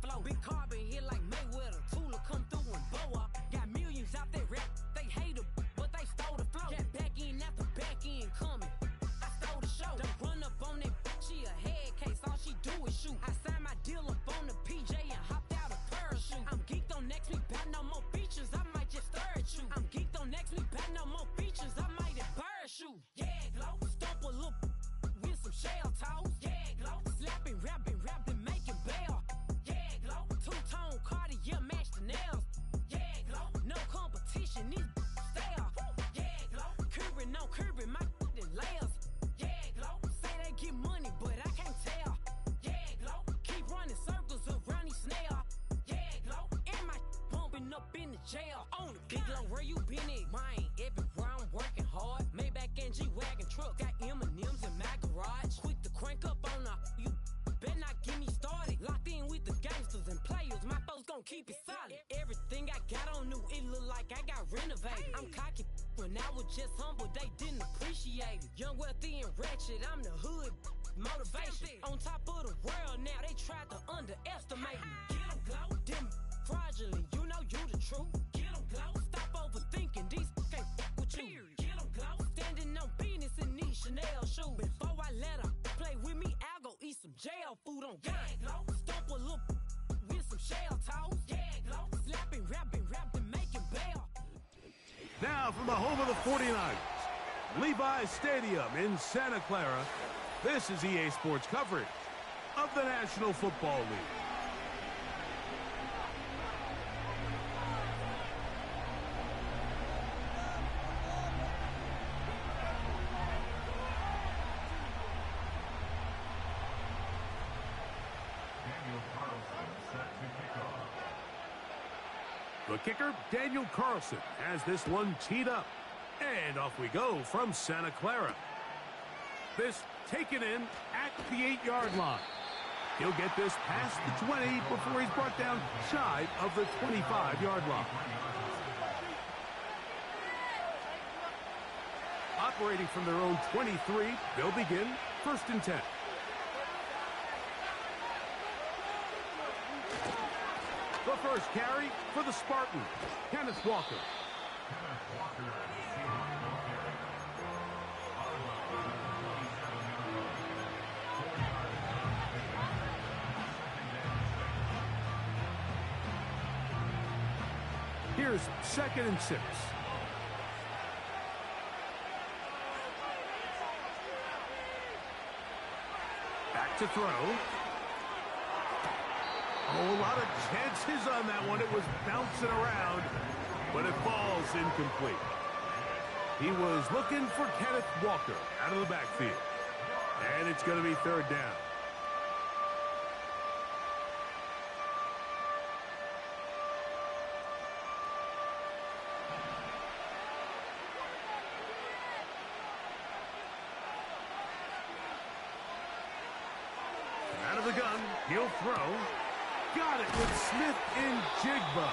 flow. Big carbon hit like Mayweather. Tula come through and blow up. Got millions out there rap. They hate her, but they stole the flow. Got back in after back in coming. I stole the show. Don't run up on that. She a head case. All she do is shoot. I signed my deal up on the PJ and hopped out a parachute. I'm geeked on next week. About no more features. I might just stare at you. I'm geeked on next week. About no more features. I might embarrass you. Yeah, glow. Stomp a little with some shell toes. Yeah, glow. Slapping, rapping, making bail. Yeah, glow. Two-tone Cartier match the nails. Yeah, glow. No competition, these stale. Yeah, glow. Curbing, no curbing, my layers. Yeah, glow. Say they get money, but I can't tell. Yeah, glow. Keep running circles around these snails. Yeah, glow. And my bumping up in the jail. On the big glow, where you been at? Mine, everywhere I'm working hard. Maybach and G-Wagon truck. Got M&M's in my garage. Quick to crank up on her. You better not get me started. Locked in with the gangsters and players. My folks gon' keep it solid. Everything I got on new, it look like I got renovated. I'm cocky when I was just humble, they didn't appreciate it. Young, wealthy, and ratchet, I'm the hood motivation. On top of the world now, they tried to underestimate me. Get 'em, glow. Them fraudulent, you know you the truth. Get 'em, glow. Stop overthinking, these can't with you. Get 'em, glow. Standing on business in these Chanel shoes. Before I let her play with me, I'll go eat some jail food on God. Glow. Stomp a little with some shell toes. Yeah, glow. Slapping, rapping, making bail. Now from the home of the 49ers, Levi's Stadium in Santa Clara, this is EA Sports coverage of the National Football League. The kicker, Daniel Carlson, has this one teed up. And off we go from Santa Clara. This taken in at the 8-yard line. He'll get this past the 20 before he's brought down shy of the 25-yard line. Operating from their own 23, they'll begin 1st and 10. The first carry for the Spartans, Kenneth Walker. Here's 2nd and 6. Back to throw. Oh, a lot of chances on that one. It was bouncing around, but it falls incomplete. He was looking for Kenneth Walker out of the backfield. And it's going to be 3rd down. Out of the gun, he'll throw. Got it with Smith and Jigba.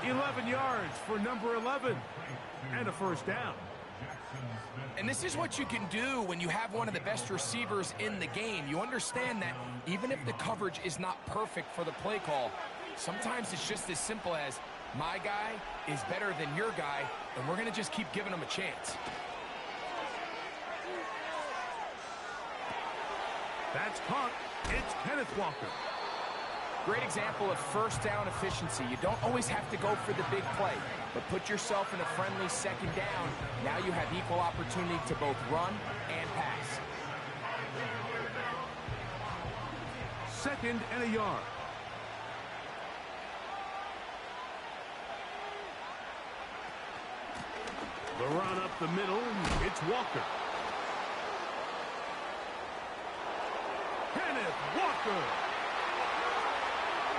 11 yards for number 11. And a 1st down. And this is what you can do when you have one of the best receivers in the game. You understand that even if the coverage is not perfect for the play call, sometimes it's just as simple as, my guy is better than your guy, and we're going to just keep giving him a chance. That's caught. It's Kenneth Walker. Great example of 1st down efficiency. You don't always have to go for the big play, but put yourself in a friendly 2nd down. Now you have equal opportunity to both run and pass. 2nd and a yard. The run up the middle. It's Walker. Kenneth Walker.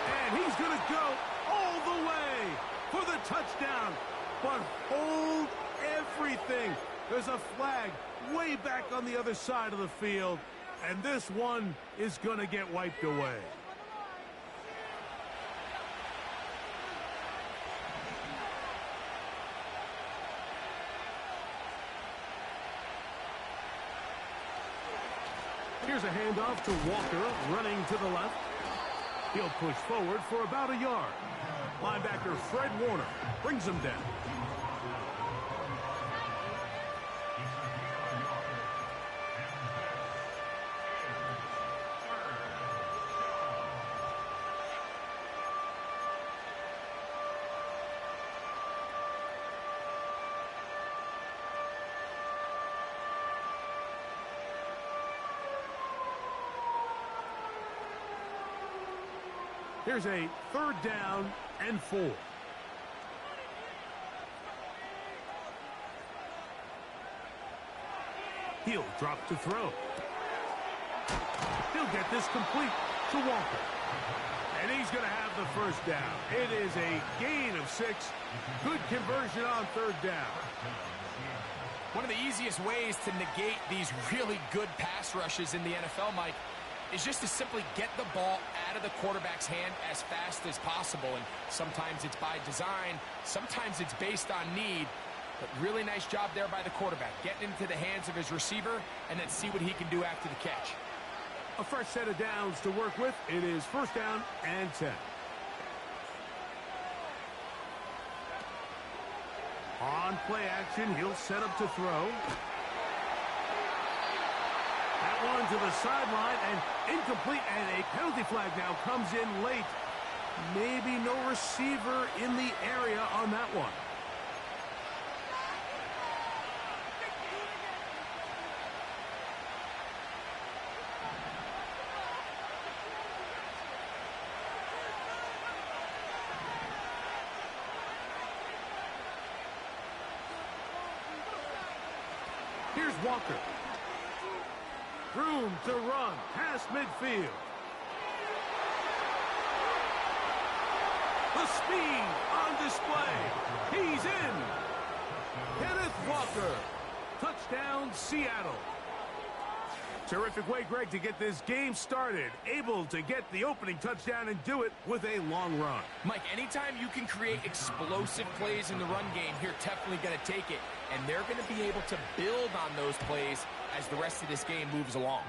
And he's going to go all the way for the touchdown. But hold everything. There's a flag way back on the other side of the field. And this one is going to get wiped away. Here's a handoff to Walker, running to the left. He'll push forward for about a yard. Linebacker Fred Warner brings him down. Here's a 3rd down and 4. He'll drop to throw. He'll get this complete to Walker. And he's going to have the 1st down. It is a gain of 6. Good conversion on 3rd down. One of the easiest ways to negate these really good pass rushes in the NFL, Mike, is just to simply get the ball out of the quarterback's hand as fast as possible. And sometimes it's by design, sometimes it's based on need. But really nice job there by the quarterback, getting into the hands of his receiver and then see what he can do after the catch. A fresh set of downs to work with. It is 1st down and 10. On play action, he'll set up to throw. That one to the sideline and incomplete, and a penalty flag now comes in late. Maybe no receiver in the area on that one. Here's Walker. Room to run past midfield. The speed on display. He's in. Kenneth Walker. Touchdown, Seattle. Terrific way, Greg, to get this game started. Able to get the opening touchdown and do it with a long run. Mike, anytime you can create explosive plays in the run game, you're definitely going to take it. And they're going to be able to build on those plays as the rest of this game moves along.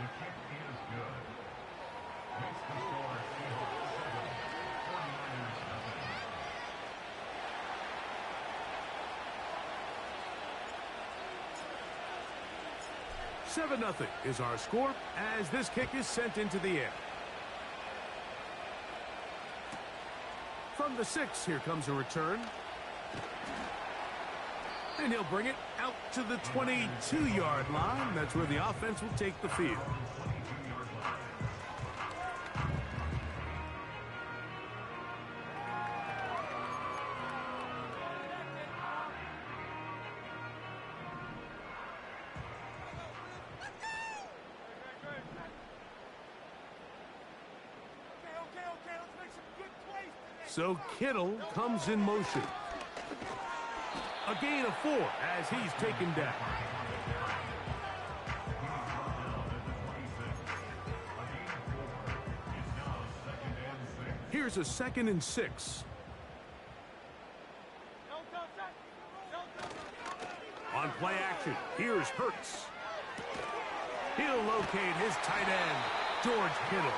Seven 0 is our score as this kick is sent into the air. From the 6, here comes a return. And he'll bring it out to the 22-yard line. That's where the offense will take the field. So Kittle comes in motion. A gain of 4 as he's taken down. Here's a 2nd and 6. On play action, here's Hurts. He'll locate his tight end, George Kittle.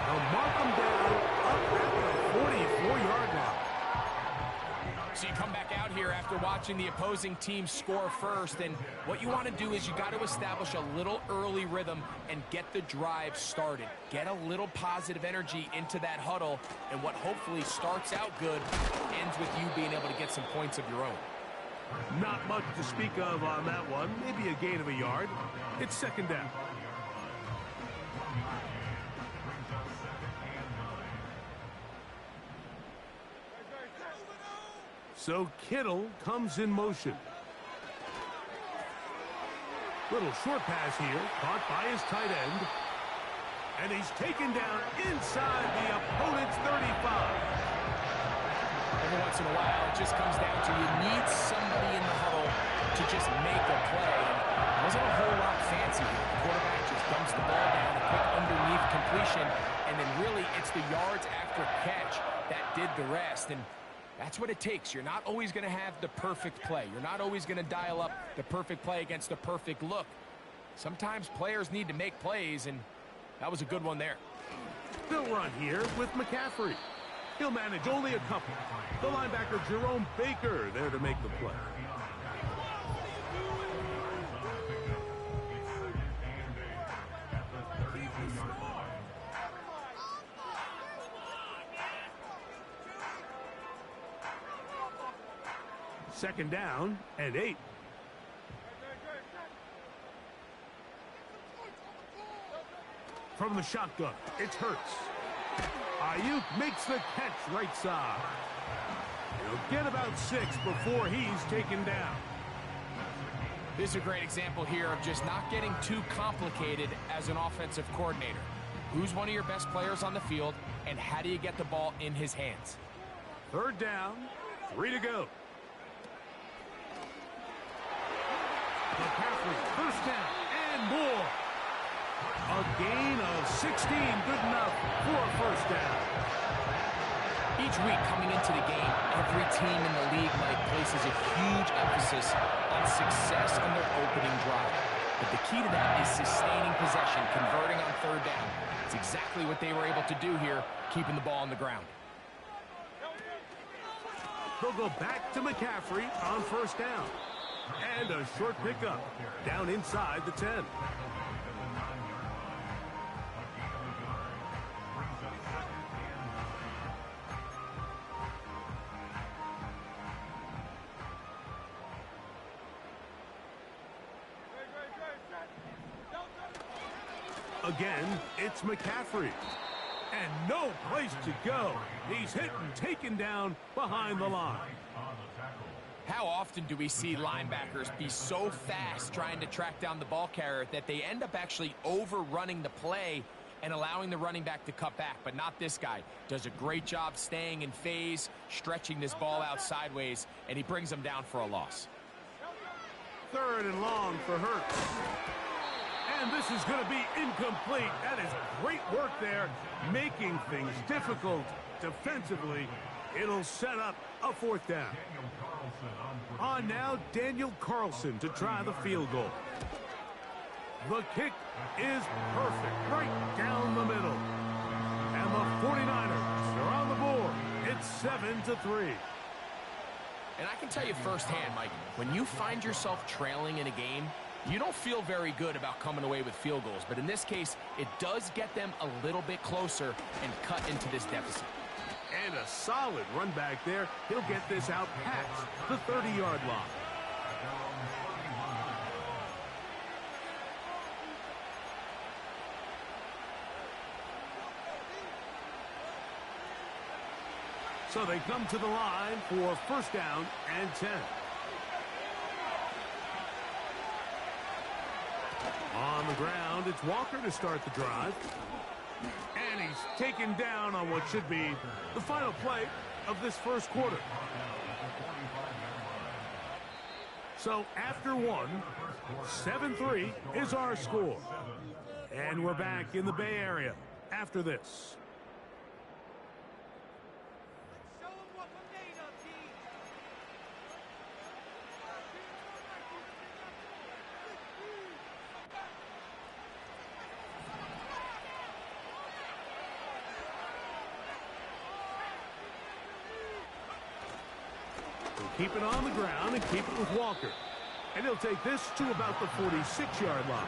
They'll mark him down up at the 44-yard line. So you come back out here after watching the opposing team score first, and what you want to do is you got to establish a little early rhythm and get the drive started. Get a little positive energy into that huddle, and what hopefully starts out good ends with you being able to get some points of your own. Not much to speak of on that one. Maybe a gain of a yard. It's 2nd down. So Kittle comes in motion. Little short pass here, caught by his tight end. And he's taken down inside the opponent's 35. Every once in a while, it just comes down to you need somebody in the huddle to just make a play. It wasn't a whole lot fancy here. The quarterback just dumps the ball down, a quick underneath completion, and then really it's the yards after catch that did the rest. And that's what it takes. You're not always going to have the perfect play. You're not always going to dial up the perfect play against the perfect look. Sometimes players need to make plays, and that was a good one there. They'll run here with McCaffrey. He'll manage only a couple. The linebacker, Jerome Baker, there to make the play. Second down and 8. From the shotgun, it's Hurts. Ayuk makes the catch right side. He'll get about 6 before he's taken down. This is a great example here of just not getting too complicated as an offensive coordinator. Who's one of your best players on the field, and how do you get the ball in his hands? Third down, 3 to go. McCaffrey, first down, and more. A gain of 16, good enough for a first down. Each week coming into the game, every team in the league, Mike, places a huge emphasis on success on their opening drive. But the key to that is sustaining possession, converting on third down. It's exactly what they were able to do here, keeping the ball on the ground. They'll go back to McCaffrey on first down. And a short pickup down inside the 10. Again, it's McCaffrey. And no place to go. He's hit and taken down behind the line. How often do we see linebackers be so fast trying to track down the ball carrier that they end up actually overrunning the play and allowing the running back to cut back? But not this guy. Does a great job staying in phase, stretching this ball out sideways, and he brings them down for a loss. Third and long for Hurts. And this is going to be incomplete. That is great work there, making things difficult defensively. It'll set up a fourth down. On now, Daniel Carlson to try the field goal. The kick is perfect, right down the middle. And the 49ers are on the board. It's 7-3. And I can tell you firsthand, Mike, when you find yourself trailing in a game, you don't feel very good about coming away with field goals. But in this case, it does get them a little bit closer and cut into this deficit. And a solid run back there. He'll get this out past the 30-yard line. So they come to the line for first down and 10. On the ground, it's Walker to start the drive. And he's taken down on what should be the final play of this first quarter. So after one, 7-3 is our score. And we're back in the Bay Area after this. Keep it on the ground and keep it with Walker. And he'll take this to about the 46-yard line.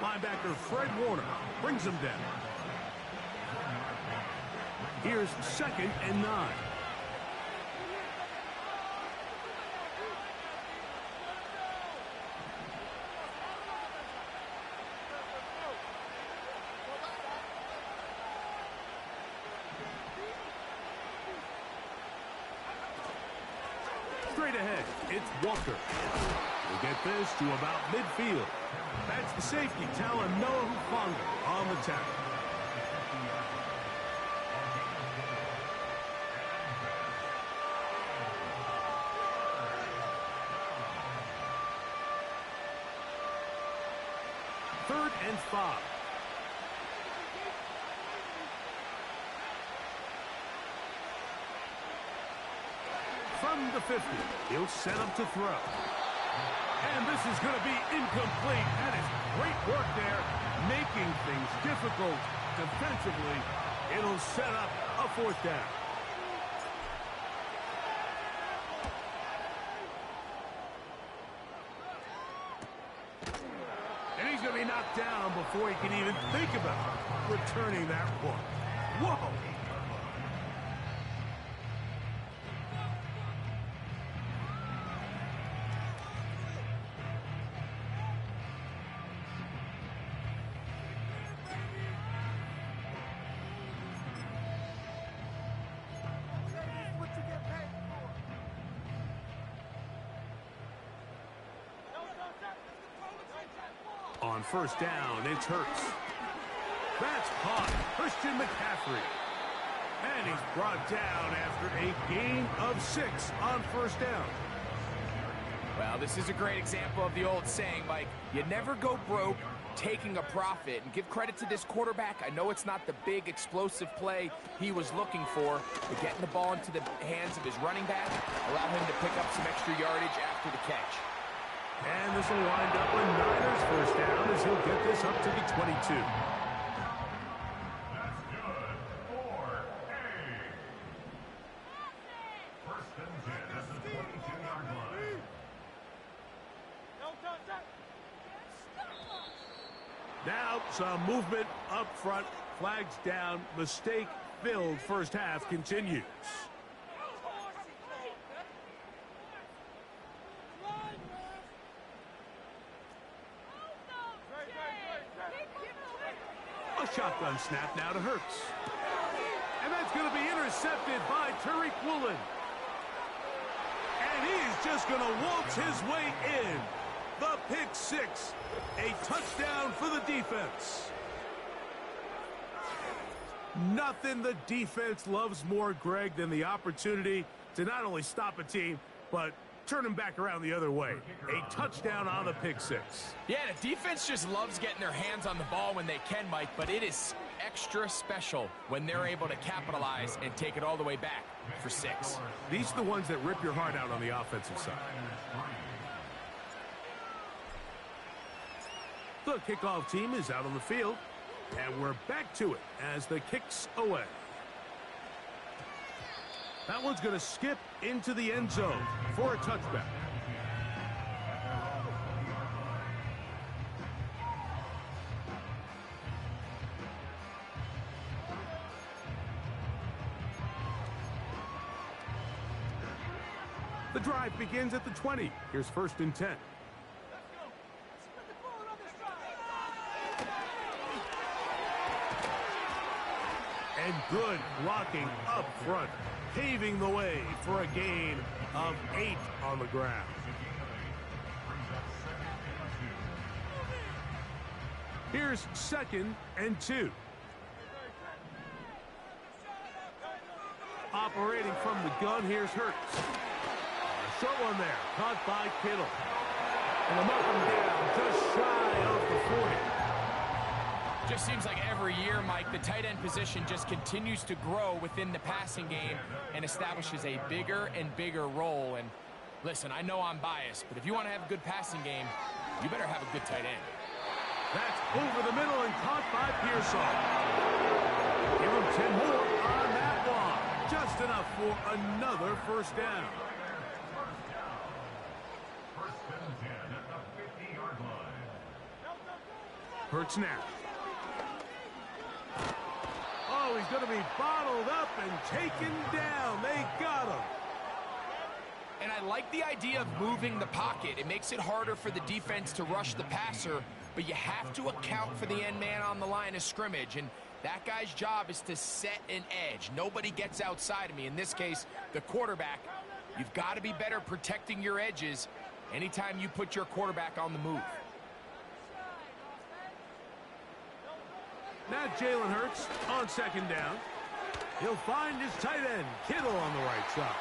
Linebacker Fred Warner brings him down. Here's 2nd and 9. Straight ahead, it's Walker. We'll get this to about midfield. That's the safety, Talanoa Hufanga on the tackle. Third and 5. From the 50, he'll set up to throw. And this is going to be incomplete. That is great work there, making things difficult defensively. It'll set up a 4th down. And he's going to be knocked down before he can even think about returning that one. Whoa! On 1st down, it's Hurts. That's caught. Christian McCaffrey. And he's brought down after a gain of 6 on 1st down. Well, this is a great example of the old saying, Mike, you never go broke taking a profit. And give credit to this quarterback. I know it's not the big explosive play he was looking for, but getting the ball into the hands of his running back allowed him to pick up some extra yardage after the catch. And this will wind up a Niners 1st down as he'll get this up to the 22. That's good for A. 1st and 10 at the 22-yard line. Now some movement up front. Flags down. Mistake-filled 1st half continues. A shotgun snap now to Hurts. And that's going to be intercepted by Tariq Woolen. And he's just going to waltz his way in. The pick 6. A touchdown for the defense. Nothing the defense loves more, Greg, than the opportunity to not only stop a team, but turn them back around the other way. A touchdown on the pick 6. Yeah, the defense just loves getting their hands on the ball when they can, Mike, but it is extra special when they're able to capitalize and take it all the way back for 6. These are the ones that rip your heart out on the offensive side. The kickoff team is out on the field, and we're back to it as the kick's away. That one's going to skip into the end zone for a touchback. The drive begins at the 20. Here's 1st and 10. And good blocking up front, paving the way for a gain of 8 on the ground. Here's 2nd and 2. Operating from the gun, here's Hurts. A short one there, caught by Kittle. And a up and down, just shy of the 40. Just seems like every year, Mike, the tight end position just continues to grow within the passing game and establishes a bigger and bigger role. And listen, I know I'm biased, but if you want to have a good passing game, you better have a good tight end. That's over the middle and caught by Pearsall. Give him 10 more on that one. Just enough for another 1st down. 1st and 10 at the 50-yard line. Hurts now. Oh, he's going to be bottled up and taken down. They got him. And I like the idea of moving the pocket. It makes it harder for the defense to rush the passer, but you have to account for the end man on the line of scrimmage. And that guy's job is to set an edge. Nobody gets outside of me. In this case, the quarterback. You've got to be better protecting your edges anytime you put your quarterback on the move. Now Jalen Hurts on 2nd down. He'll find his tight end, Kittle, on the right side.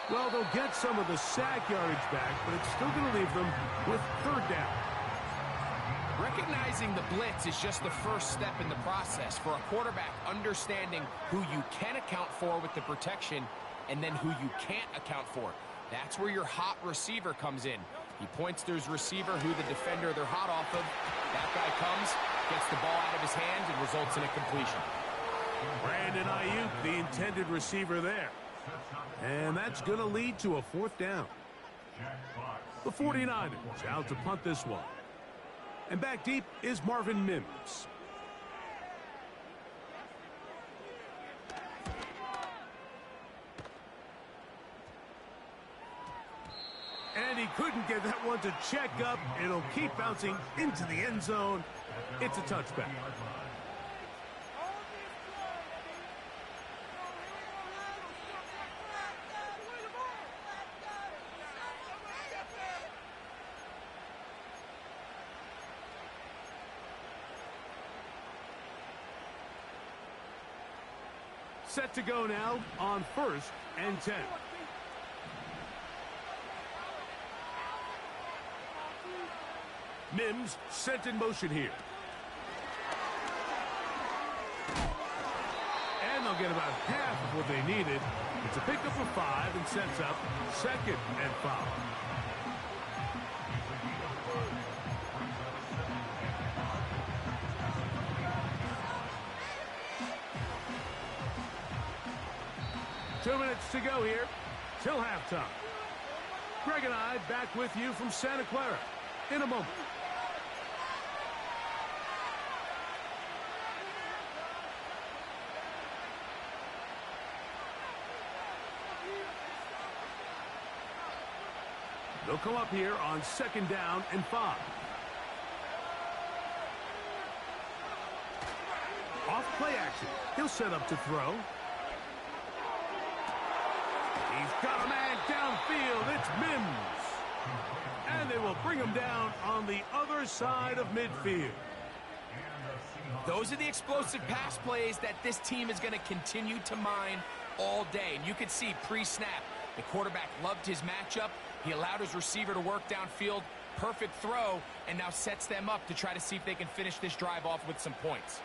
Well, they'll get some of the sack yardage back, but it's still going to leave them with 3rd down. Recognizing the blitz is just the first step in the process for a quarterback, understanding who you can account for with the protection and then who you can't account for. That's where your hot receiver comes in. He points to his receiver who the defender they're hot off of. That guy comes, gets the ball out of his hand, and results in a completion. Brandon Ayuk, the intended receiver there. And that's going to lead to a fourth down. The 49ers out to punt this one. And back deep is Marvin Mims. And he couldn't get that one to check up. It'll keep bouncing into the end zone. It's a touchback. Set to go now on 1st and 10. Mims sent in motion here. And they'll get about half of what they needed. It's a pickup of 5 and sets up 2nd and 5. Two minutes to go here till halftime. Greg and I back with you from Santa Clara in a moment. They'll come up here on 2nd down and 5. Off play action. He'll set up to throw. He's got a man downfield. It's Mims. And they will bring him down on the other side of midfield. Those are the explosive pass plays that this team is going to continue to mine all day. And you can see pre-snap, the quarterback loved his matchup. He allowed his receiver to work downfield. Perfect throw, and now sets them up to try to see if they can finish this drive off with some points.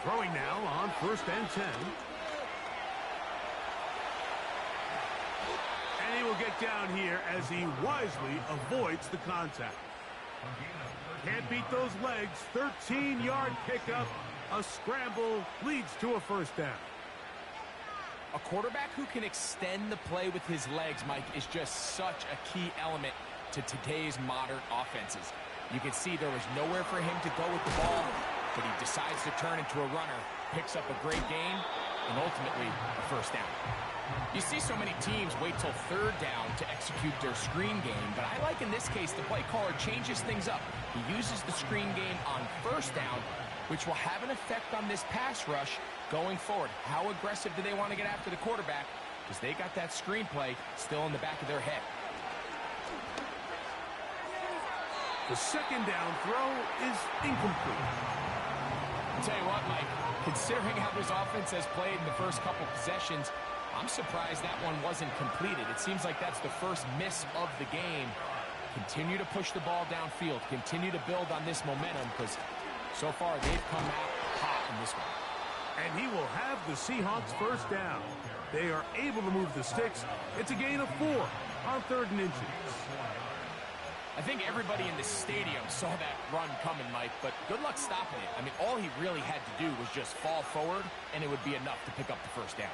Throwing now on 1st and 10. And he will get down here as he wisely avoids the contact. Can't beat those legs. 13-yard pickup. A scramble leads to a 1st down. A quarterback who can extend the play with his legs, Mike, is just such a key element to today's modern offenses. You can see there was nowhere for him to go with the ball, but he decides to turn into a runner, picks up a great gain, and ultimately a 1st down. You see so many teams wait till 3rd down to execute their screen game, but I like in this case the play caller changes things up. He uses the screen game on 1st down, which will have an effect on this pass rush going forward. How aggressive do they want to get after the quarterback? Because they got that screen play still in the back of their head. The 2nd down throw is incomplete. I'll tell you what, Mike, considering how this offense has played in the first couple possessions, I'm surprised that one wasn't completed. It seems like that's the first miss of the game. Continue to push the ball downfield. Continue to build on this momentum because so far they've come out hot in this one. And he will have the Seahawks 1st down. They are able to move the sticks. It's a gain of 4 on 3rd and inches. I think everybody in the stadium saw that run coming, Mike, but good luck stopping it. I mean, all he really had to do was just fall forward, and it would be enough to pick up the 1st down.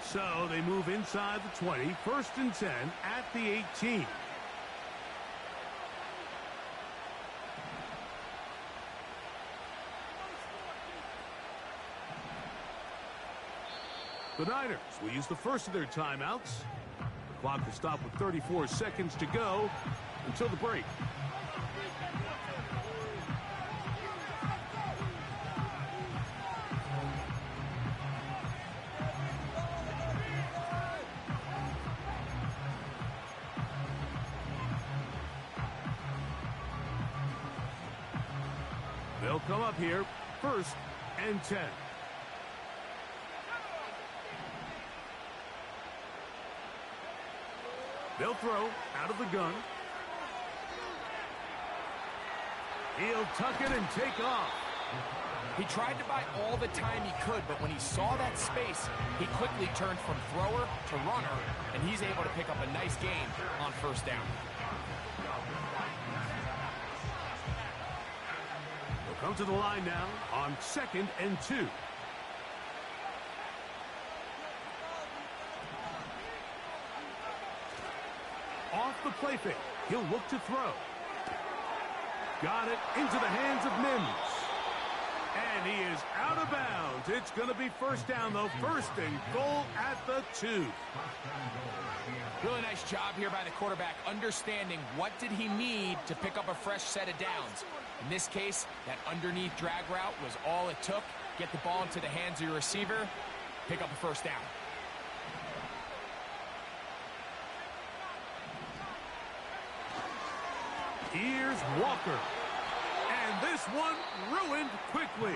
So they move inside the 20, 1st and 10 at the 18. The Niners will use the first of their timeouts. The clock will stop with 34 seconds to go until the break. They'll come up here, 1st and 10. They'll throw out of the gun. He'll tuck it and take off. He tried to buy all the time he could, but when he saw that space, he quickly turned from thrower to runner, and he's able to pick up a nice gain on first down. They'll come to the line now on 2nd and 2. Off the play fake. He'll look to throw. Got it into the hands of Mims. And he is out of bounds. It's going to be first down, though. First and goal at the 2. Really nice job here by the quarterback, understanding what did he need to pick up a fresh set of downs. In this case, that underneath drag route was all it took. Get the ball into the hands of your receiver, pick up a first down. Here's Walker. And this one ruined quickly.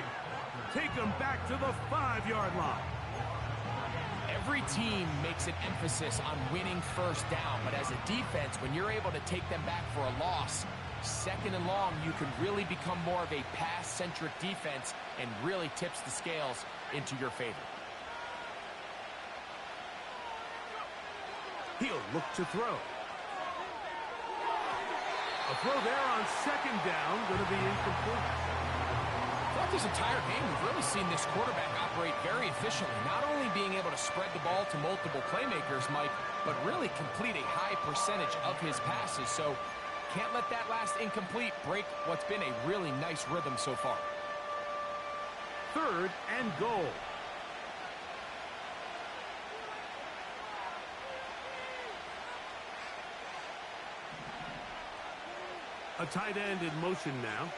Take him back to the 5-yard line. Every team makes an emphasis on winning first down, but as a defense, when you're able to take them back for a loss, 2nd and long, you can really become more of a pass-centric defense and really tips the scales into your favor. He'll look to throw. A throw there on 2nd down, going to be incomplete. Throughout this entire game, we've really seen this quarterback operate very efficiently, not only being able to spread the ball to multiple playmakers, Mike, but really complete a high percentage of his passes. So can't let that last incomplete break what's been a really nice rhythm so far. 3rd and goal. A tight end in motion now.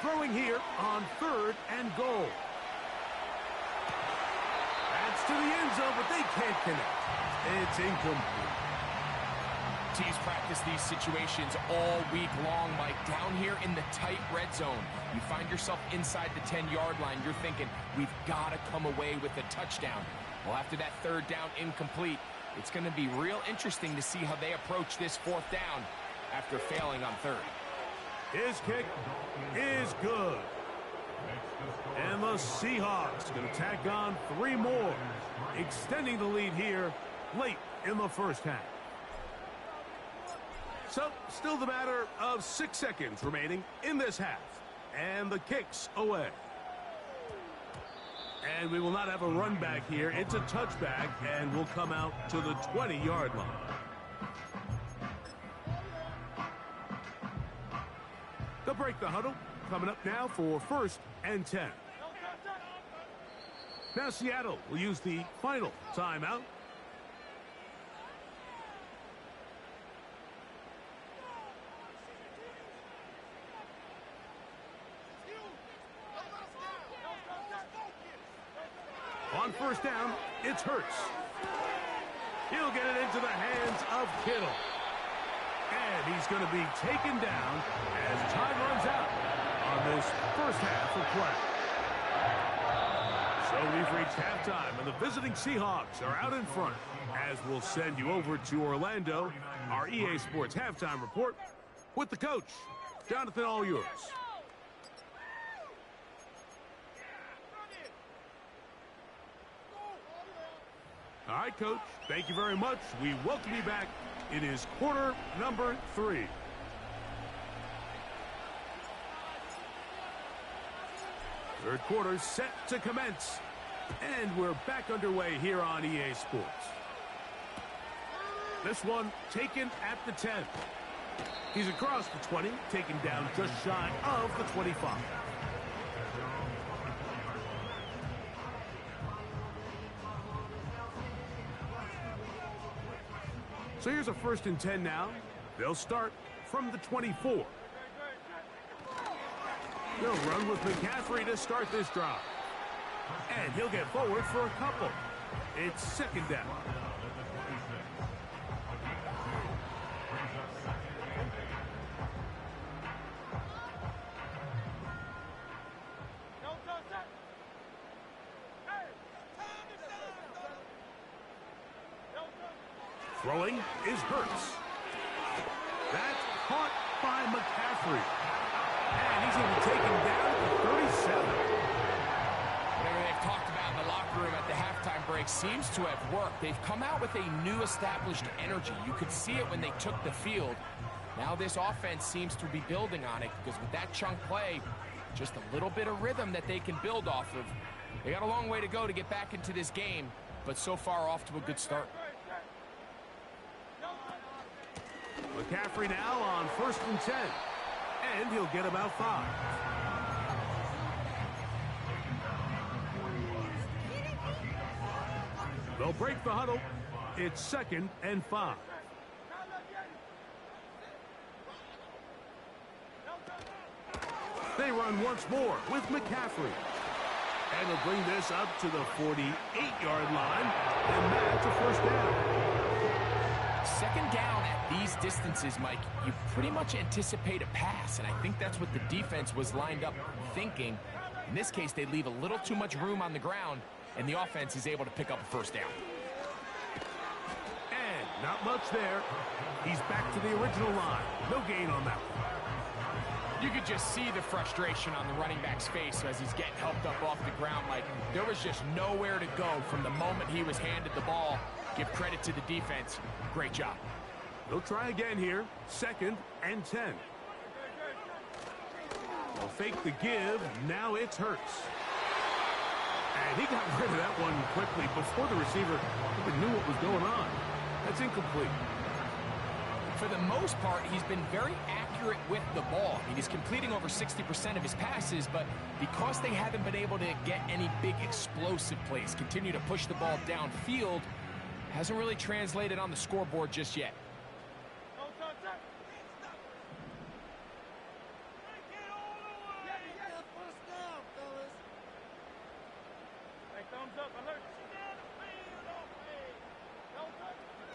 Throwing here on 3rd and goal. That's to the end zone, but they can't connect. It's incomplete. Teams practice these situations all week long, Mike. Down here in the tight red zone, you find yourself inside the 10-yard line. You're thinking, we've got to come away with a touchdown. Well, after that 3rd down incomplete, it's going to be real interesting to see how they approach this 4th down after failing on 3rd. His kick is good. And the Seahawks going to tack on 3 more, extending the lead here late in the first half. So, still the matter of 6 seconds remaining in this half. And the kick's away. And we will not have a run back here. It's a touchback, and will come out to the 20-yard line. They'll break the huddle. Coming up now for 1st and 10. Now Seattle will use the final timeout. On 1st down, it's Hurts. He'll get it into the hands of Kittle. And he's going to be taken down as time runs out on this first half of play. So we've reached halftime, and the visiting Seahawks are out in front, as we'll send you over to Orlando, our EA Sports halftime report with the coach. Jonathan, all yours. All right, Coach, thank you very much. We welcome you back. It is quarter number 3. Third quarter set to commence. And we're back underway here on EA Sports. This one taken at the 10. He's across the 20, taken down just shy of the 25. So here's a 1st and 10 now. They'll start from the 24. They'll run with McCaffrey to start this drive. And he'll get forward for a couple. It's 2nd down. Throwing is Hurts. That's caught by McCaffrey. And he's going to be taken down to 37. Whatever they've talked about in the locker room at the halftime break seems to have worked. They've come out with a new established energy. You could see it when they took the field. Now this offense seems to be building on it because with that chunk play, just a little bit of rhythm that they can build off of. They got a long way to go to get back into this game, but so far off to a good start. McCaffrey now on 1st and 10. And he'll get about 5. They'll break the huddle. It's 2nd and 5. They run once more with McCaffrey. And they'll bring this up to the 48-yard line. And that's a 1st down. 2nd down at these distances, Mike, you pretty much anticipate a pass, and I think that's what the defense was lined up thinking. In this case, they leave a little too much room on the ground, and the offense is able to pick up a 1st down. And not much there. He's back to the original line. No gain on that one. You could just see the frustration on the running back's face as he's getting helped up off the ground. Like, there was just nowhere to go from the moment he was handed the ball. Give credit to the defense. Great job. They'll try again here. 2nd and 10. They'll fake the give. Now it's Hurts. And he got rid of that one quickly before the receiver even knew what was going on. That's incomplete. For the most part, he's been very accurate with the ball. I mean, he's completing over 60% of his passes, but because they haven't been able to get any big explosive plays, continue to push the ball downfield, hasn't really translated on the scoreboard just yet.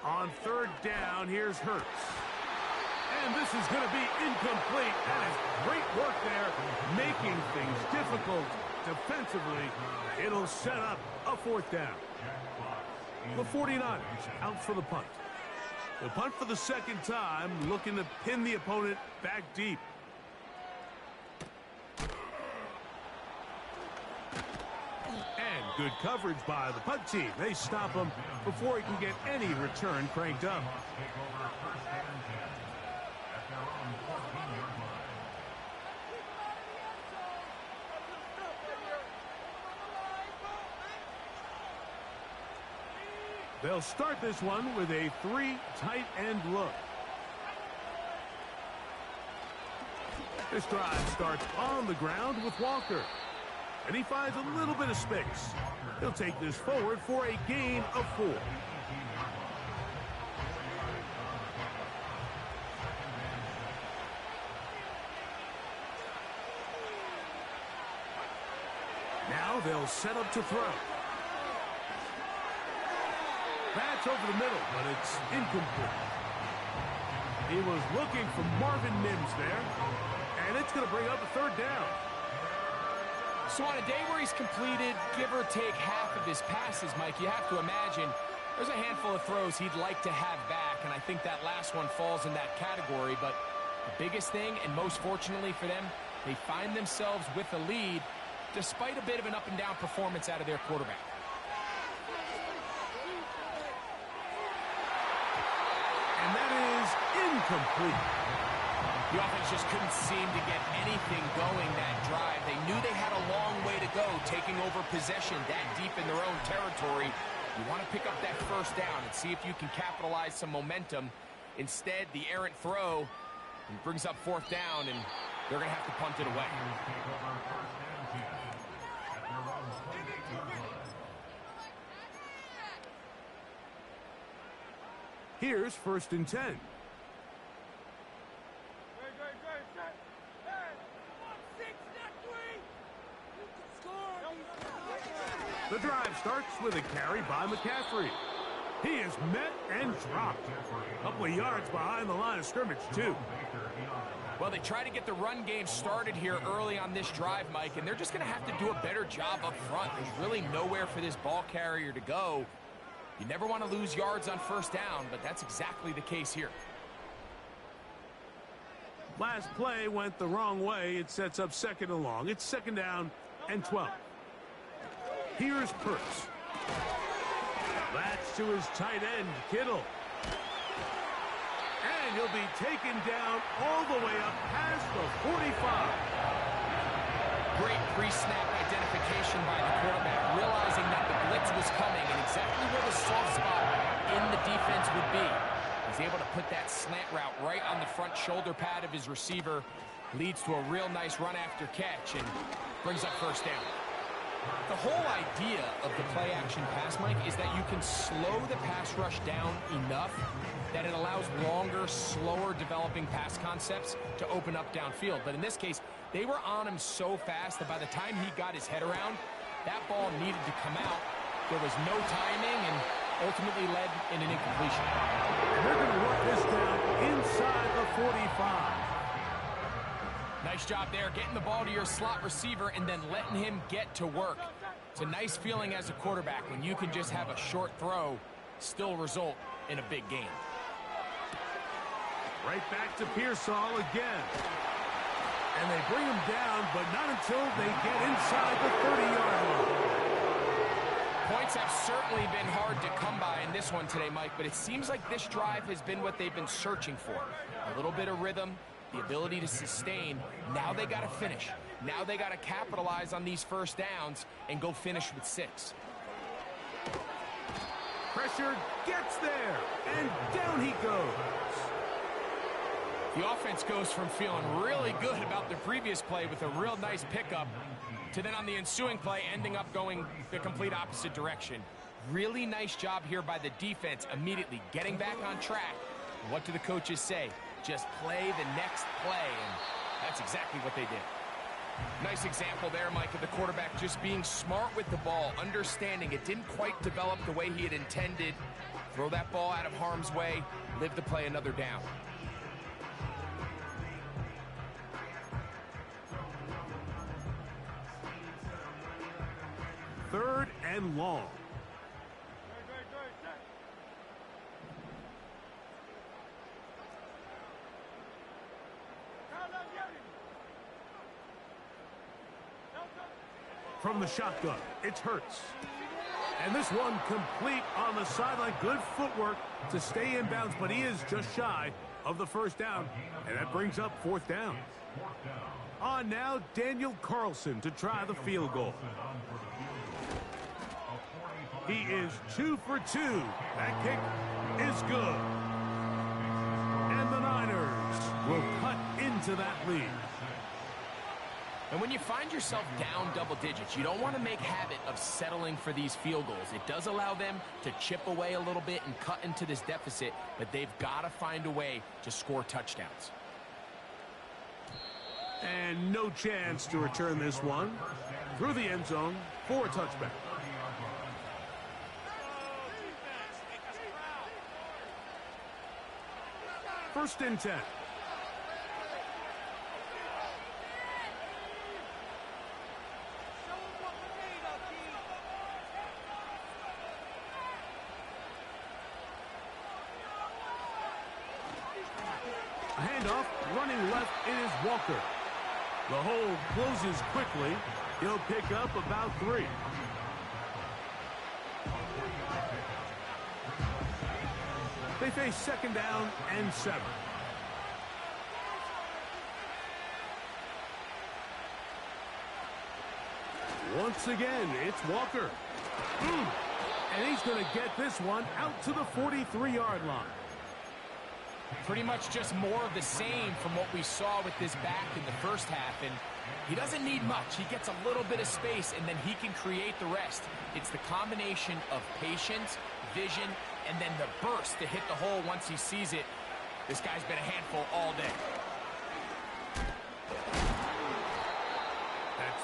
On 3rd down, here's Hurts. And this is going to be incomplete. That is great work there, making things difficult defensively. It'll set up a 4th down. The 49ers out for the punt. The punt for the 2nd time, looking to pin the opponent back deep. And good coverage by the punt team. They stop him before he can get any return cranked up. They'll start this one with a 3 tight end look. This drive starts on the ground with Walker. And he finds a little bit of space. He'll take this forward for a gain of 4. Now they'll set up to throw. That's over the middle, but it's incomplete. He was looking for Marvin Mims there, and it's going to bring up a 3rd down. So on a day where he's completed, give or take half of his passes, Mike, you have to imagine there's a handful of throws he'd like to have back, and I think that last one falls in that category. But the biggest thing, and most fortunately for them, they find themselves with a lead despite a bit of an up-and-down performance out of their quarterback. And that is incomplete. The offense just couldn't seem to get anything going that drive. They knew they had a long way to go, taking over possession that deep in their own territory. You want to pick up that 1st down and see if you can capitalize some momentum. Instead, the errant throw brings up 4th down, and they're going to have to punt it away. Here's 1st and 10. The drive starts with a carry by McCaffrey. He is met and dropped. A couple of yards behind the line of scrimmage, too. Well, they try to get the run game started here early on this drive, Mike, and they're just going to have to do a better job up front. There's really nowhere for this ball carrier to go. You never want to lose yards on first down, but that's exactly the case here. Last play went the wrong way. It sets up second and long. It's second down and 12. Here's Kurtz. That's to his tight end, Kittle. And he'll be taken down all the way up past the 45. Great pre-snap identification by the quarterback, realizing that the blitz was coming and exactly where the soft spot in the defense would be. He's able to put that slant route right on the front shoulder pad of his receiver. Leads to a real nice run after catch and brings up first down. The whole idea of the play-action pass, Mike, is that you can slow the pass rush down enough that it allows longer, slower developing pass concepts to open up downfield. But in this case, they were on him so fast that by the time he got his head around, that ball needed to come out. There was no timing and ultimately led in an incompletion. They're going to work this down inside the 45. Nice job there, getting the ball to your slot receiver and then letting him get to work. It's a nice feeling as a quarterback when you can just have a short throw still result in a big game. Right back to Pearsall again. And they bring him down, but not until they get inside the 30-yard line. Points have certainly been hard to come by in this one today, Mike, but it seems like this drive has been what they've been searching for. A little bit of rhythm, the ability to sustain. Now they got to finish. Now they got to capitalize on these first downs and go finish with 6. Pressure gets there, and down he goes. The offense goes from feeling really good about the previous play with a real nice pickup to then on the ensuing play ending up going the complete opposite direction. Really nice job here by the defense immediately getting back on track. What do the coaches say? Just play the next play, and that's exactly what they did. Nice example there, Mike, of the quarterback just being smart with the ball, understanding it didn't quite develop the way he had intended. Throw that ball out of harm's way, live to play another down. Third and long. From the shotgun, it's Hurts. And this one complete on the sideline. Good footwork to stay in bounds, but he is just shy of the first down. And that brings up fourth down. On now, Daniel Carlson to try the field goal. He is 2 for 2. That kick is good. And the Niners will cut into that lead. And when you find yourself down double digits, you don't want to make habit of settling for these field goals. It does allow them to chip away a little bit and cut into this deficit, but they've got to find a way to score touchdowns. And no chance to return this one through the end zone for a touchback. First and 10. A handoff, running left is Walker. The hole closes quickly. He'll pick up about 3. They face second down and 7. Once again, it's Walker. And he's going to get this one out to the 43-yard line. Pretty much just more of the same from what we saw with this back in the first half. And he doesn't need much. He gets a little bit of space, and then he can create the rest. It's the combination of patience, vision, and then the burst to hit the hole once he sees it. This guy's been a handful all day. That's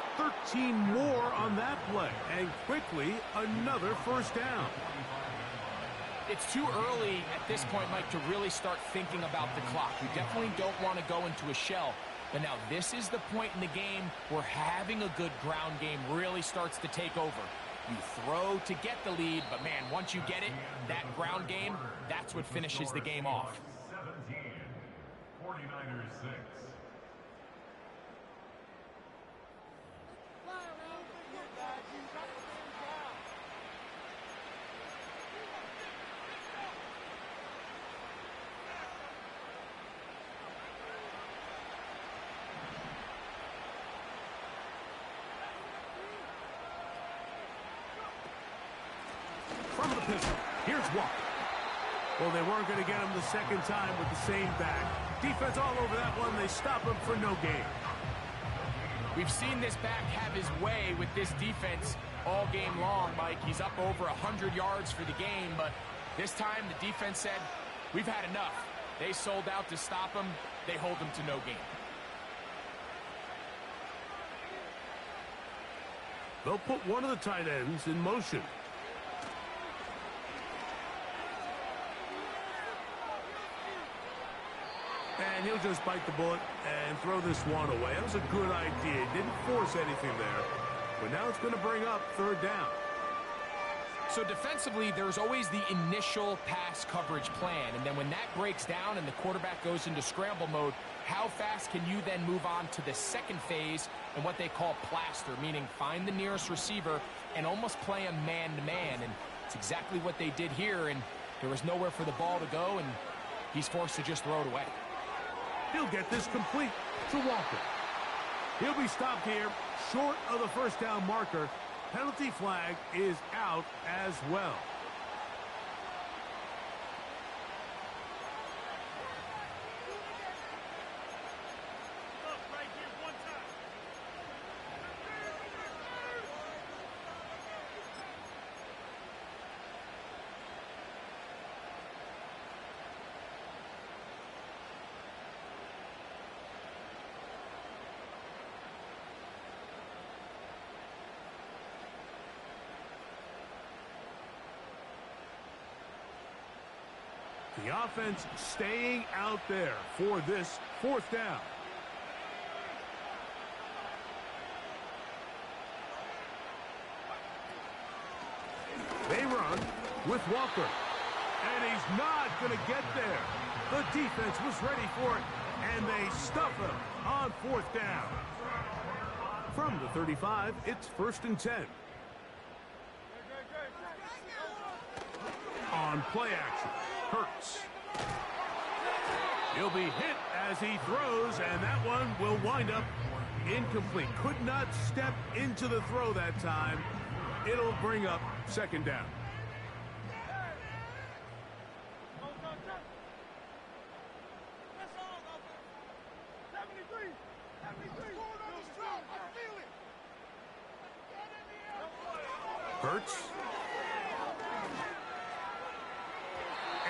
13 more on that play. And quickly, another first down. It's too early at this point, Mike, to really start thinking about the clock. We definitely don't want to go into a shell. But now this is the point in the game where having a good ground game really starts to take over. You throw to get the lead, but man, once you get it, that ground game, that's what finishes the game off. 17, 49ers 6. From the pistol, here's Walker. Well, they weren't going to get him the second time with the same back. Defense all over that one. They stop him for no gain. We've seen this back have his way with this defense all game long, Mike. He's up over 100 yards for the game, but this time the defense said, we've had enough. They sold out to stop him. They hold him to no gain. They'll put one of the tight ends in motion. And he'll just bite the bullet and throw this one away. That was a good idea. Didn't force anything there. But now it's going to bring up third down. So defensively, there's always the initial pass coverage plan. And then when that breaks down and the quarterback goes into scramble mode, how fast can you then move on to the second phase and what they call plaster, meaning find the nearest receiver and almost play a man-to-man. And it's exactly what they did here. And there was nowhere for the ball to go, and he's forced to just throw it away. He'll get this complete to Walker. He'll be stopped here short of the first down marker. Penalty flag is out as well. The offense staying out there for this fourth down. They run with Walker. And he's not going to get there. The defense was ready for it, and they stuff him on fourth down. From the 35, it's 1st and 10. On play action, Hurts. He'll be hit as he throws, and that one will wind up incomplete. Could not step into the throw that time. It'll bring up second down. Hurts.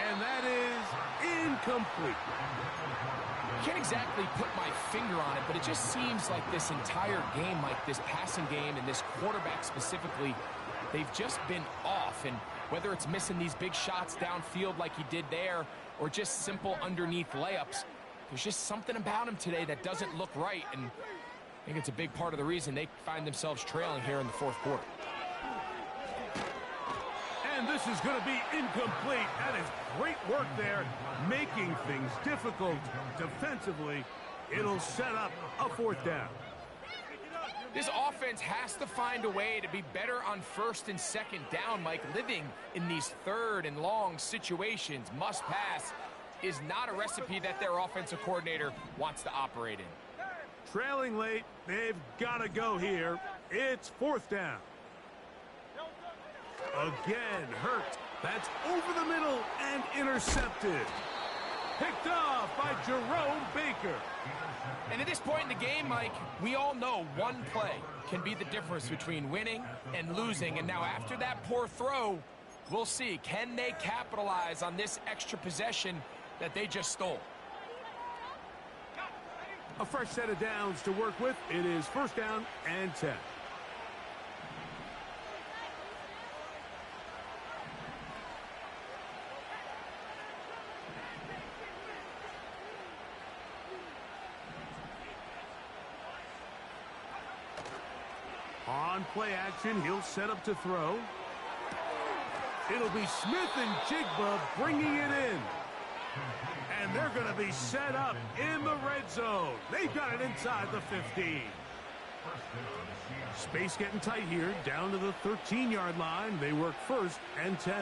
And that is incomplete. Can't exactly put my finger on it, but it just seems like this entire game, like this passing game and this quarterback specifically, they've just been off. And whether it's missing these big shots downfield like he did there or just simple underneath layups, there's just something about him today that doesn't look right. And I think it's a big part of the reason they find themselves trailing here in the fourth quarter. And this is going to be incomplete. That is great work there, making things difficult defensively. It'll set up a fourth down. This offense has to find a way to be better on first and second down, Mike. Living in these third and long situations, must pass, is not a recipe that their offensive coordinator wants to operate in. Trailing late, they've got to go here. It's fourth down. Again, Hurt. That's over the middle and intercepted. Picked off by Jerome Baker. And at this point in the game, Mike, we all know one play can be the difference between winning and losing. And now after that poor throw, we'll see. Can they capitalize on this extra possession that they just stole? A fresh set of downs to work with. It is first down and 10. On play action, he'll set up to throw. It'll be Smith and Jigba bringing it in. And they're going to be set up in the red zone. They've got it inside the 15. Space getting tight here, down to the 13-yard line. They work 1st and 10.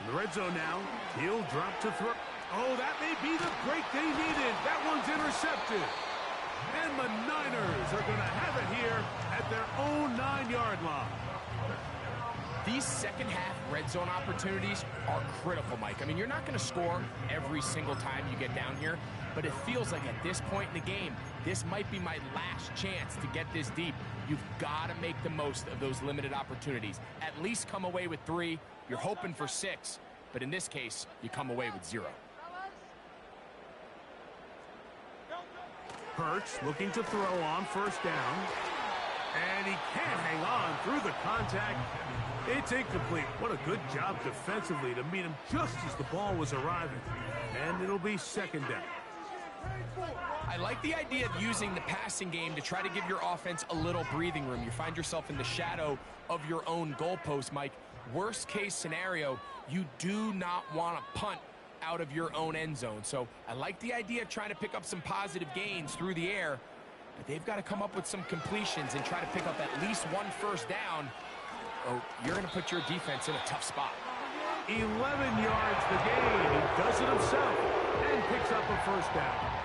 In the red zone now, he'll drop to throw. Oh, that may be the break they needed. That one's intercepted. And the Niners are going to have it here at their own 9-yard line. These second-half red zone opportunities are critical, Mike. I mean, you're not going to score every single time you get down here, but it feels like at this point in the game, this might be my last chance to get this deep. You've got to make the most of those limited opportunities. At least come away with 3. You're hoping for 6, but in this case, you come away with 0. Hurts looking to throw on 1st down. And he can't hang on through the contact. It's incomplete. What a good job defensively to meet him just as the ball was arriving. And it'll be 2nd down. I like the idea of using the passing game to try to give your offense a little breathing room. You find yourself in the shadow of your own goalpost, Mike. Worst case scenario, you do not want to punt out of your own end zone. So I like the idea of trying to pick up some positive gains through the air, but they've got to come up with some completions and try to pick up at least 1 first down. Oh, you're going to put your defense in a tough spot. 11 yards the gain. He does it himself and picks up a 1st down.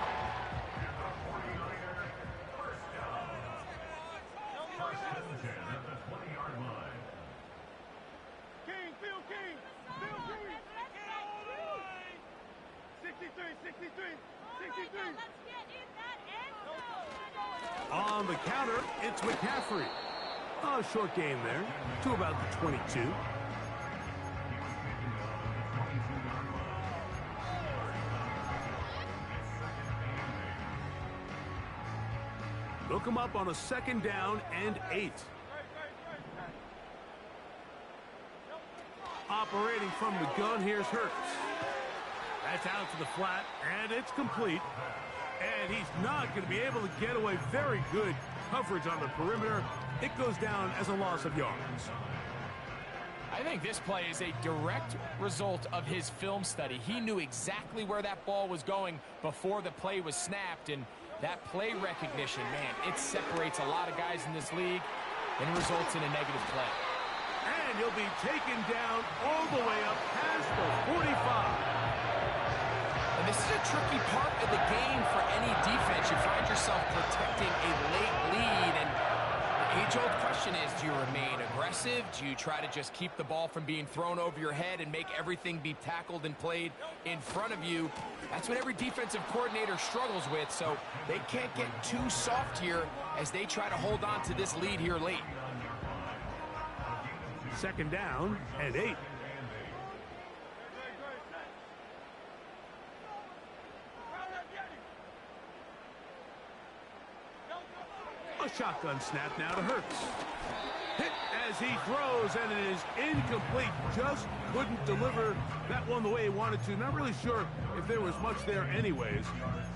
On the counter, it's McCaffrey. A short gain there to about the 22. Look him up on a 2nd down and 8. Operating from the gun, here's Hurts. That's out to the flat, and it's complete. And he's not going to be able to get away. Very good coverage on the perimeter. It goes down as a loss of yards. I think this play is a direct result of his film study. He knew exactly where that ball was going before the play was snapped, and that play recognition, man, it separates a lot of guys in this league and results in a negative play. And he'll be taken down all the way up past the 45. And this is a tricky part of the game for any defense. You find yourself protecting a late lead, and the age-old question is, do you remain aggressive? Do you try to just keep the ball from being thrown over your head and make everything be tackled and played in front of you? That's what every defensive coordinator struggles with, so they can't get too soft here as they try to hold on to this lead here late. 2nd down and 8. A shotgun snap now to Hurts. Hit as he throws, and it is incomplete. Just couldn't deliver that one the way he wanted to. Not really sure if there was much there anyways.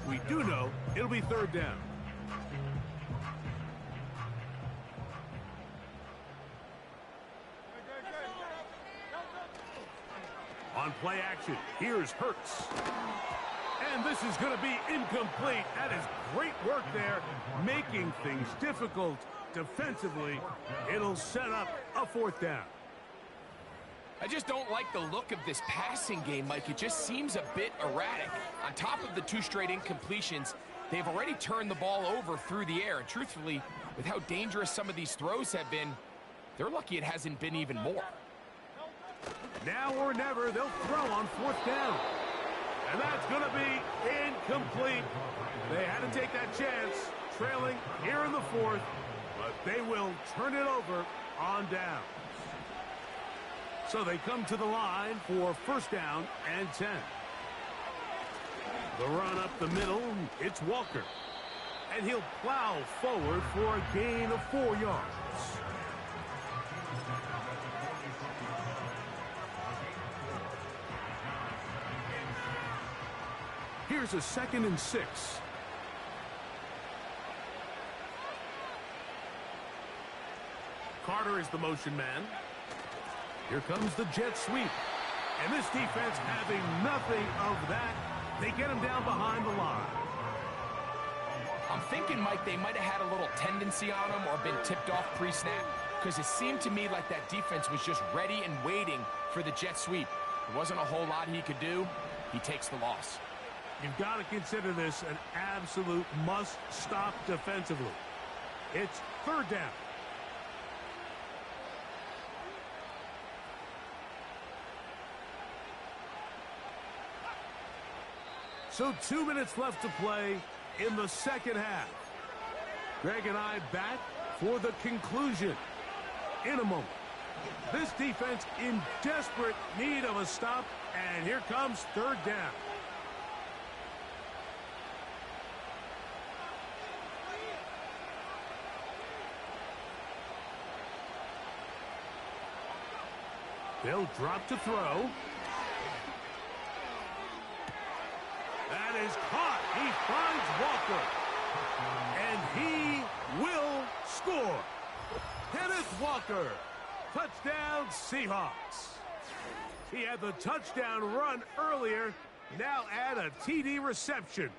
We do know it'll be 3rd down. On play action, here's Hurts. And this is going to be incomplete. That is great work there, making things difficult defensively. It'll set up a 4th down. I just don't like the look of this passing game, Mike. It just seems a bit erratic. On top of the 2 straight incompletions, they've already turned the ball over through the air. And truthfully, with how dangerous some of these throws have been, they're lucky it hasn't been even more. Now or never, they'll throw on 4th down. And that's going to be incomplete. They had to take that chance, trailing here in the 4th, but they will turn it over on down. So they come to the line for 1st down and 10. The run up the middle, it's Walker. And he'll plow forward for a gain of 4 yards. Here's a 2nd and 6. Carter is the motion man. Here comes the jet sweep. And this defense having nothing of that. They get him down behind the line. I'm thinking, Mike, they might have had a little tendency on him or been tipped off pre-snap, because it seemed to me like that defense was just ready and waiting for the jet sweep. There wasn't a whole lot he could do. He takes the loss. You've got to consider this an absolute must-stop defensively. It's third down. So 2 minutes left to play in the second half. Greg and I back for the conclusion in a moment. This defense in desperate need of a stop, and here comes third down. They'll drop to throw. That is caught. He finds Walker. And he will score. Kenneth Walker. Touchdown, Seahawks. He had the touchdown run earlier. Now add a TD reception.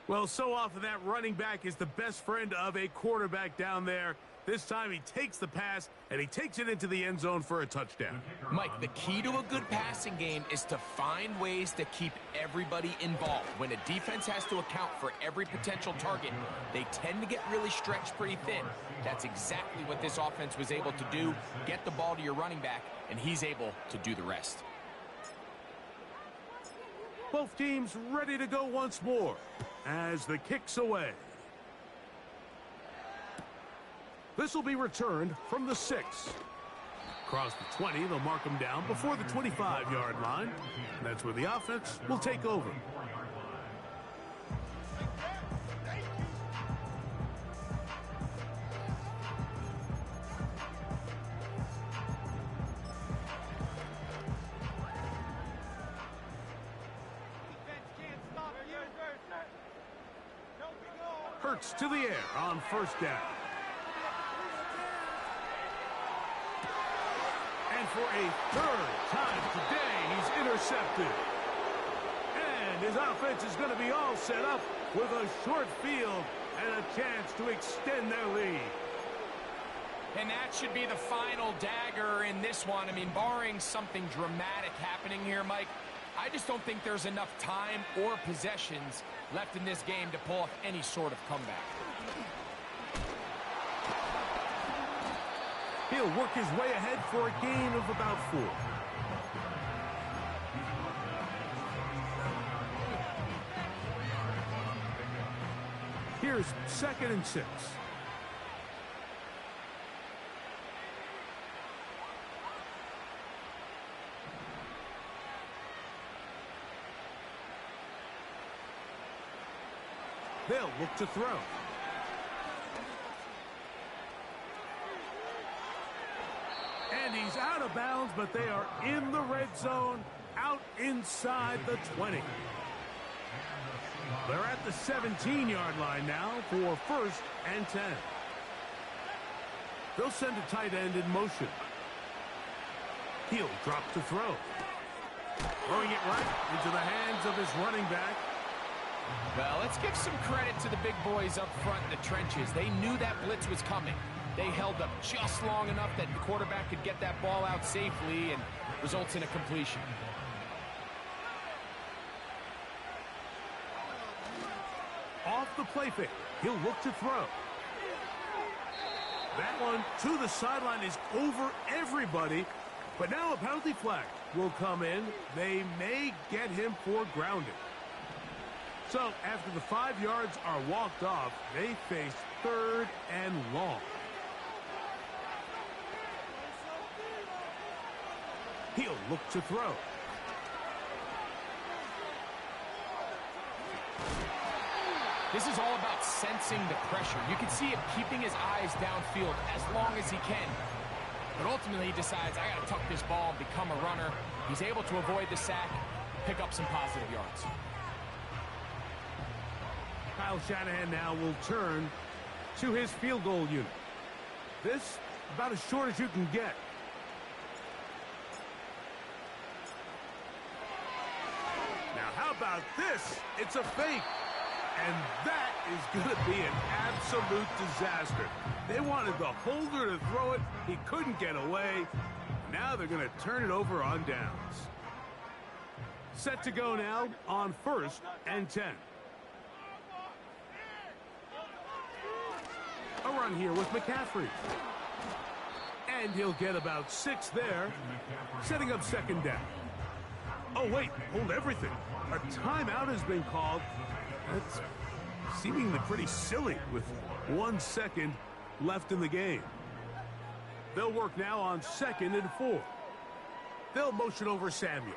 Well, so often that running back is the best friend of a quarterback down there. This time he takes the pass, and he takes it into the end zone for a touchdown. Mike, the key to a good passing game is to find ways to keep everybody involved. When a defense has to account for every potential target, they tend to get really stretched pretty thin. That's exactly what this offense was able to do. Get the ball to your running back, and he's able to do the rest. Both teams ready to go once more as the kick's away. This will be returned from the 6. Across the 20, they'll mark them down before the 25-yard line. That's where the offense will take over. Hurts to the air on first down. And for a third time today, he's intercepted. And his offense is going to be all set up with a short field and a chance to extend their lead. And that should be the final dagger in this one. I mean, barring something dramatic happening here, Mike, I just don't think there's enough time or possessions left in this game to pull off any sort of comeback. He'll work his way ahead for a gain of about 4. Here's 2nd and 6. They'll look to throw. And he's out of bounds, but they are in the red zone, out inside the 20. They're at the 17-yard line now for 1st and 10. They'll send a tight end in motion. He'll drop to throw. Throwing it right into the hands of his running back. Well, let's give some credit to the big boys up front in the trenches. They knew that blitz was coming. They held up just long enough that the quarterback could get that ball out safely and results in a completion. Off the play fake, he'll look to throw. That one to the sideline is over everybody, but now a penalty flag will come in. They may get him for grounding. So after the 5 yards are walked off, they face 3rd and long. He'll look to throw. This is all about sensing the pressure. You can see him keeping his eyes downfield as long as he can. But ultimately he decides, I got to tuck this ball and become a runner. He's able to avoid the sack, pick up some positive yards. Kyle Shanahan now will turn to his field goal unit. This about as short as you can get. Now, how about this? It's a fake. And that is going to be an absolute disaster. They wanted the holder to throw it. He couldn't get away. Now they're going to turn it over on downs. Set to go now on 1st and 10. A run here with McCaffrey. And he'll get about 6 there, setting up 2nd down. Oh, wait, hold everything. A timeout has been called. That's seemingly pretty silly with 1 second left in the game. They'll work now on 2nd and 4. They'll motion over Samuel.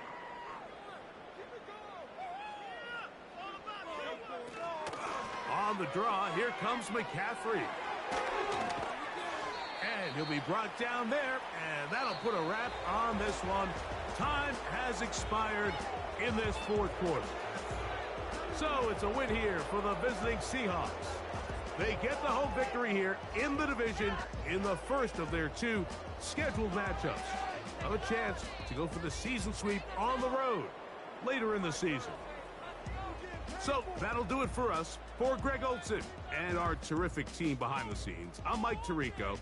On the draw, here comes McCaffrey. And he'll be brought down there, and that'll put a wrap on this one. Time has expired in this 4th quarter. So it's a win here for the visiting Seahawks. They get the home victory here in the division in the first of their 2 scheduled matchups. Have a chance to go for the season sweep on the road later in the season. So that'll do it for us. For Greg Olsen and our terrific team behind the scenes, I'm Mike Tirico.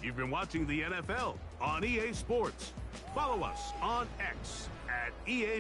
You've been watching the NFL on EA Sports. Follow us on X at EA